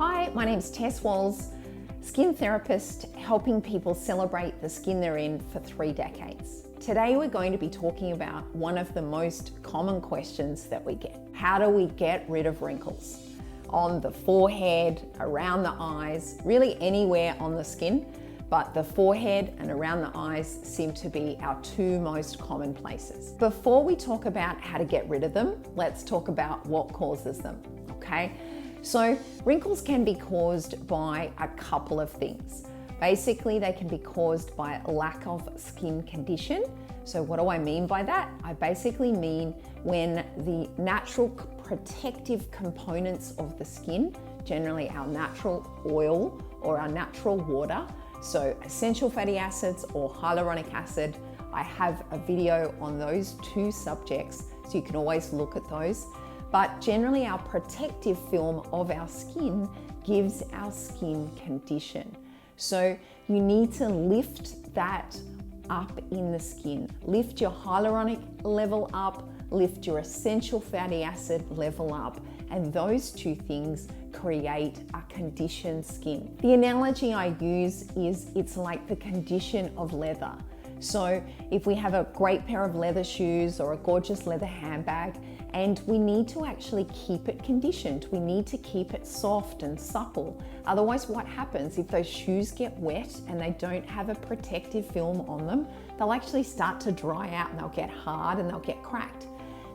Hi, my name's Tess Walls, skin therapist, helping people celebrate the skin they're in for 3 decades. Today we're going to be talking about one of the most common questions that we get. How do we get rid of wrinkles? On the forehead, around the eyes, really anywhere on the skin, but the forehead and around the eyes seem to be our 2 most common places. Before we talk about how to get rid of them, let's talk about what causes them, okay? So wrinkles can be caused by a couple of things. Basically, they can be caused by lack of skin condition. So what do I mean by that? I basically mean when the natural protective components of the skin, generally our natural oil or our natural water, so essential fatty acids or hyaluronic acid. I have a video on those 2 subjects, so you can always look at those. But generally our protective film of our skin gives our skin condition. So you need to lift that up in the skin. Lift your hyaluronic level up, lift your essential fatty acid level up, and those 2 things create a conditioned skin. The analogy I use is it's like the condition of leather. So if we have a great pair of leather shoes or a gorgeous leather handbag, and we need to actually keep it conditioned. We need to keep it soft and supple. Otherwise, what happens if those shoes get wet and they don't have a protective film on them? They'll actually start to dry out and they'll get hard and they'll get cracked.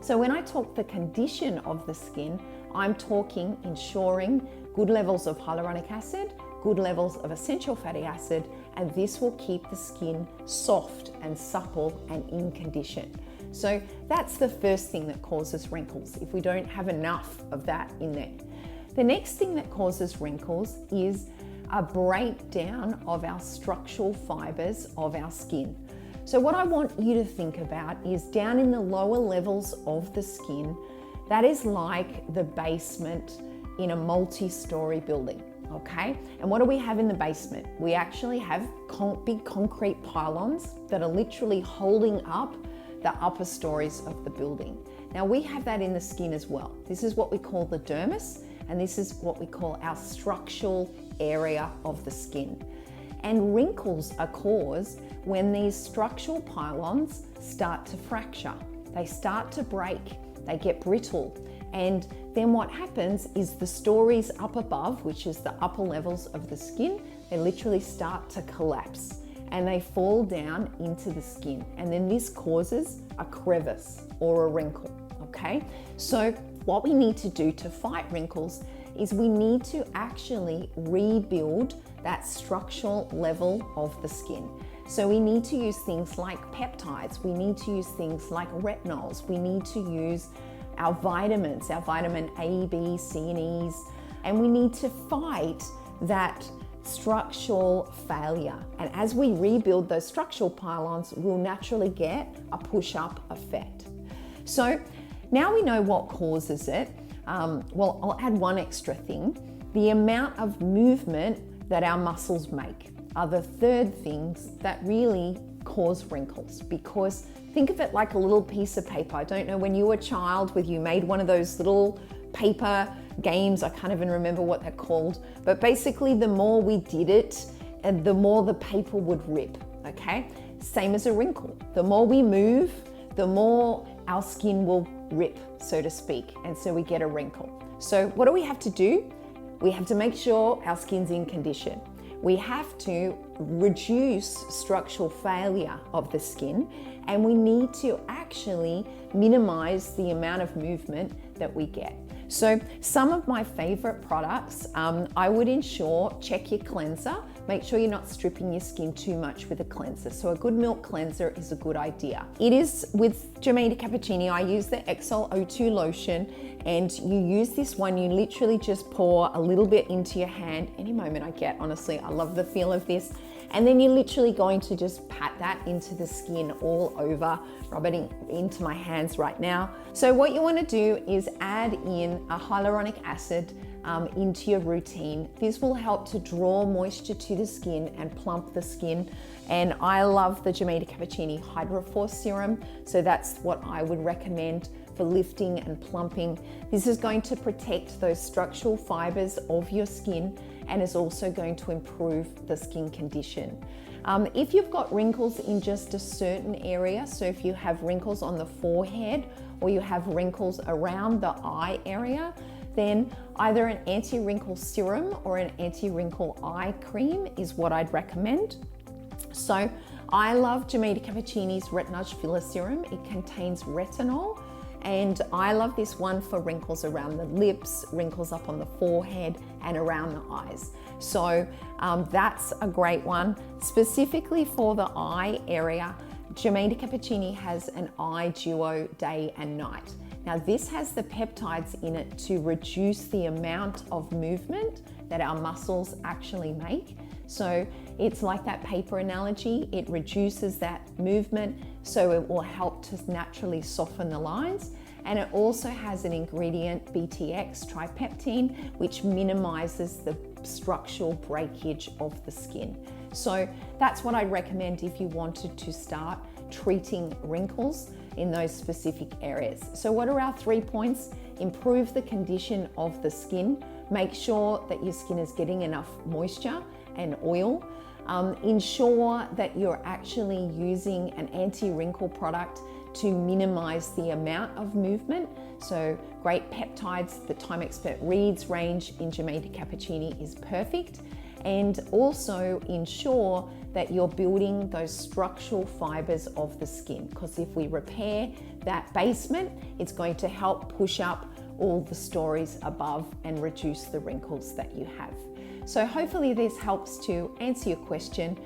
So when I talk the condition of the skin, I'm talking ensuring good levels of hyaluronic acid, good levels of essential fatty acid, and this will keep the skin soft and supple and in condition. So that's the first thing that causes wrinkles, if we don't have enough of that in there. The next thing that causes wrinkles is a breakdown of our structural fibers of our skin. So what I want you to think about is down in the lower levels of the skin, that is like the basement in a multi-story building. Okay, and what do we have in the basement? We actually have big concrete pylons that are literally holding up the upper stories of the building. Now we have that in the skin as well. This is what we call the dermis, and this is what we call our structural area of the skin. And wrinkles are caused when these structural pylons start to fracture. They start to break, they get brittle, and then what happens is the stories up above, which is the upper levels of the skin, they literally start to collapse and they fall down into the skin. And then this causes a crevice or a wrinkle, okay? So what we need to do to fight wrinkles is we need to actually rebuild that structural level of the skin. So we need to use things like peptides, we need to use things like retinols, we need to use our vitamins, our vitamin A, B, C, and E's, and we need to fight that structural failure. And as we rebuild those structural pylons, we'll naturally get a push-up effect. So now we know what causes it. Well, I'll add one extra thing. The amount of movement that our muscles make are the third things that really cause wrinkles, because think of it like a little piece of paper. I don't know, when you were a child, whether you made one of those little paper games, I can't even remember what they're called, but basically the more we did it, and the more the paper would rip, okay? Same as a wrinkle. The more we move, the more our skin will rip, so to speak, and so we get a wrinkle. So what do we have to do? We have to make sure our skin's in condition. We have to reduce structural failure of the skin, and we need to actually minimize the amount of movement that we get. So some of my favorite products, I would ensure, check your cleanser. Make sure you're not stripping your skin too much with a cleanser. So a good milk cleanser is a good idea. It is with Jamaica Cappuccini, I use the XL O2 lotion, and you use this one, you literally just pour a little bit into your hand. Any moment I get, honestly, I love the feel of this. And then you're literally going to just pat that into the skin all over, rubbing into my hands right now. So what you want to do is add in a hyaluronic acid into your routine. This will help to draw moisture to the skin and plump the skin. And I love the Jamaica Cappuccini Hydroforce Serum, so that's what I would recommend for lifting and plumping. This is going to protect those structural fibers of your skin and is also going to improve the skin condition. If you've got wrinkles in just a certain area, so if you have wrinkles on the forehead or you have wrinkles around the eye area, then either an anti-wrinkle serum or an anti-wrinkle eye cream is what I'd recommend. So I love Jamita Cappuccini's Retinage Filler Serum. It contains retinol, and I love this one for wrinkles around the lips, wrinkles up on the forehead, and around the eyes. So that's a great one. Specifically for the eye area, Jamita Cappuccini has an eye duo day and night. Now this has the peptides in it to reduce the amount of movement that our muscles actually make. So it's like that paper analogy, it reduces that movement, so it will help to naturally soften the lines. And it also has an ingredient, BTX tripeptine, which minimizes the structural breakage of the skin. So that's what I'd recommend if you wanted to start treating wrinkles in those specific areas. So what are our 3 points? Improve the condition of the skin. Make sure that your skin is getting enough moisture and oil. Ensure that you're actually using an anti-wrinkle product to minimize the amount of movement. So great peptides, the Time Expert Reads range in Jamita Cappuccini is perfect. And also ensure that you're building those structural fibers of the skin, because if we repair that basement, it's going to help push up all the stories above and reduce the wrinkles that you have. So hopefully this helps to answer your question,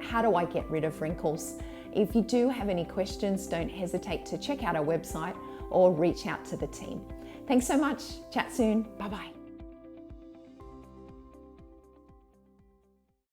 how do I get rid of wrinkles? If you do have any questions, don't hesitate to check out our website or reach out to the team. Thanks so much. Chat soon. Bye-bye.